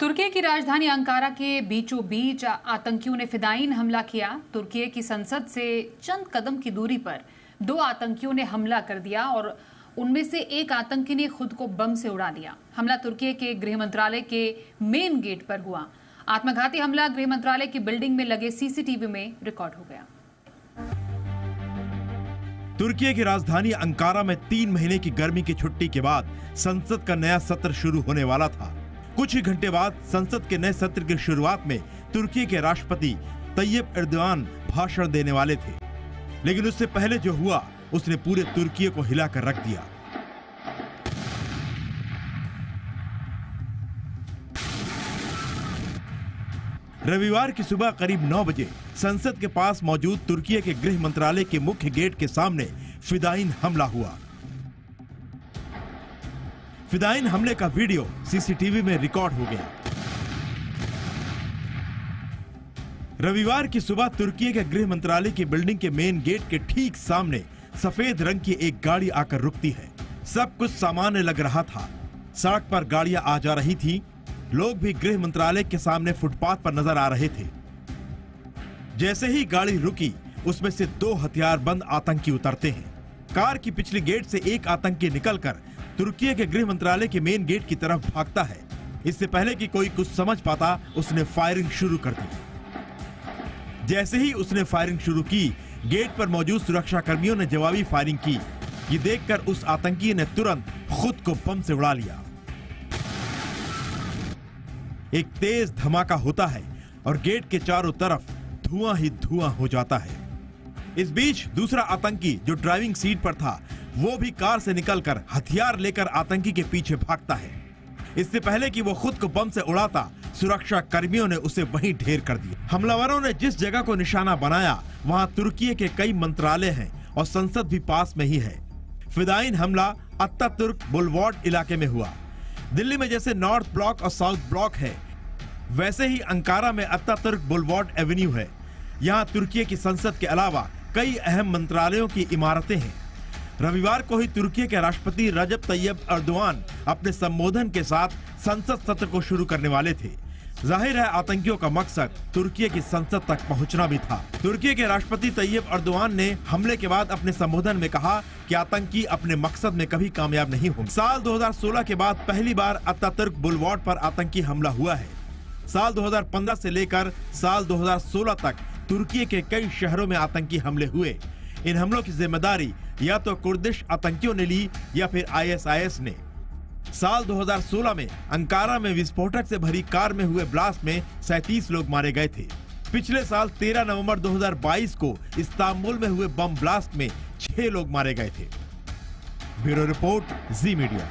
तुर्की की राजधानी अंकारा के बीचों बीच आतंकियों ने फिदायीन हमला किया। तुर्की की संसद से चंद कदम की दूरी पर दो आतंकियों ने हमला कर दिया और उनमें से एक आतंकी ने खुद को बम से उड़ा दिया। हमला तुर्की के गृह मंत्रालय के मेन गेट पर हुआ। आत्मघाती हमला गृह मंत्रालय की बिल्डिंग में लगे सीसीटीवी में रिकॉर्ड हो गया। तुर्की की राजधानी अंकारा में 3 महीने की गर्मी की छुट्टी के बाद संसद का नया सत्र शुरू होने वाला था। कुछ ही घंटे बाद संसद के नए सत्र की शुरुआत में तुर्की के राष्ट्रपति तैयब एर्दोगान भाषण देने वाले थे, लेकिन उससे पहले जो हुआ उसने पूरे तुर्की को हिलाकर रख दिया। रविवार की सुबह करीब 9 बजे संसद के पास मौजूद तुर्की के गृह मंत्रालय के मुख्य गेट के सामने फिदायीन हमला हुआ। फिदायीन हमले का वीडियो सीसीटीवी में रिकॉर्ड हो गया। रविवार की सुबह तुर्की के गृह मंत्रालय की बिल्डिंग के मेन गेट के ठीक सामने सफेद रंग की एक गाड़ी आकर रुकती है। सब कुछ सामान्य लग रहा था। सड़क पर गाड़ियां आ जा रही थी। लोग भी गृह मंत्रालय के सामने फुटपाथ पर नजर आ रहे थे। जैसे ही गाड़ी रुकी, उसमें से 2 हथियारबंद आतंकी उतरते हैं। कार की पिछली गेट से एक आतंकी निकलकर तुर्की के गृह मंत्रालय के मेन गेट की तरफ भागता है। इससे पहले कि कोई कुछ समझ पाता, उसने फायरिंग शुरू कर दी। जैसे ही उसने फायरिंग शुरू की, गेट पर मौजूद सुरक्षा कर्मियों ने जवाबी फायरिंग की। ये देखकर उस आतंकी ने तुरंत खुद को बम से उड़ा लिया। एक तेज धमाका होता है और गेट के चारों तरफ धुआं ही धुआं हो जाता है। इस बीच दूसरा आतंकी जो ड्राइविंग सीट पर था, वो भी कार से निकलकर हथियार लेकर आतंकी के पीछे भागता है। इससे पहले कि वो खुद को बम से उड़ाता, सुरक्षा कर्मियों ने उसे वहीं ढेर कर दिया। हमलावरों ने जिस जगह को निशाना बनाया, वहां तुर्की के कई मंत्रालय हैं और संसद भी पास में ही है। फिदायीन हमला अत्तातुर्क बुलवार्ड इलाके में हुआ। दिल्ली में जैसे नॉर्थ ब्लॉक और साउथ ब्लॉक है, वैसे ही अंकारा में अत्तातुर्क बुलवार्ड एवेन्यू है। यहाँ तुर्की की संसद के अलावा कई अहम मंत्रालयों की इमारतें हैं। रविवार को ही तुर्की के राष्ट्रपति रजब तैयब एर्दोगान अपने संबोधन के साथ संसद सत्र को शुरू करने वाले थे। जाहिर है आतंकियों का मकसद तुर्की की संसद तक पहुंचना भी था। तुर्की के राष्ट्रपति तैयब एर्दोगान ने हमले के बाद अपने संबोधन में कहा कि आतंकी अपने मकसद में कभी कामयाब नहीं होंगे। साल 2016 के बाद पहली बार अत्तातुर्क बुलवार्ड पर आतंकी हमला हुआ है। साल 2015 से लेकर साल 2016 तक तुर्की के कई शहरों में आतंकी हमले हुए। इन हमलों की जिम्मेदारी या तो कुर्दिश आतंकियों ने ली या फिर ISIS ने। साल 2016 में अंकारा में विस्फोटक से भरी कार में हुए ब्लास्ट में 37 लोग मारे गए थे। पिछले साल 13 नवंबर 2022 को इस्तांबुल में हुए बम ब्लास्ट में 6 लोग मारे गए थे। ब्यूरो रिपोर्ट, जी मीडिया।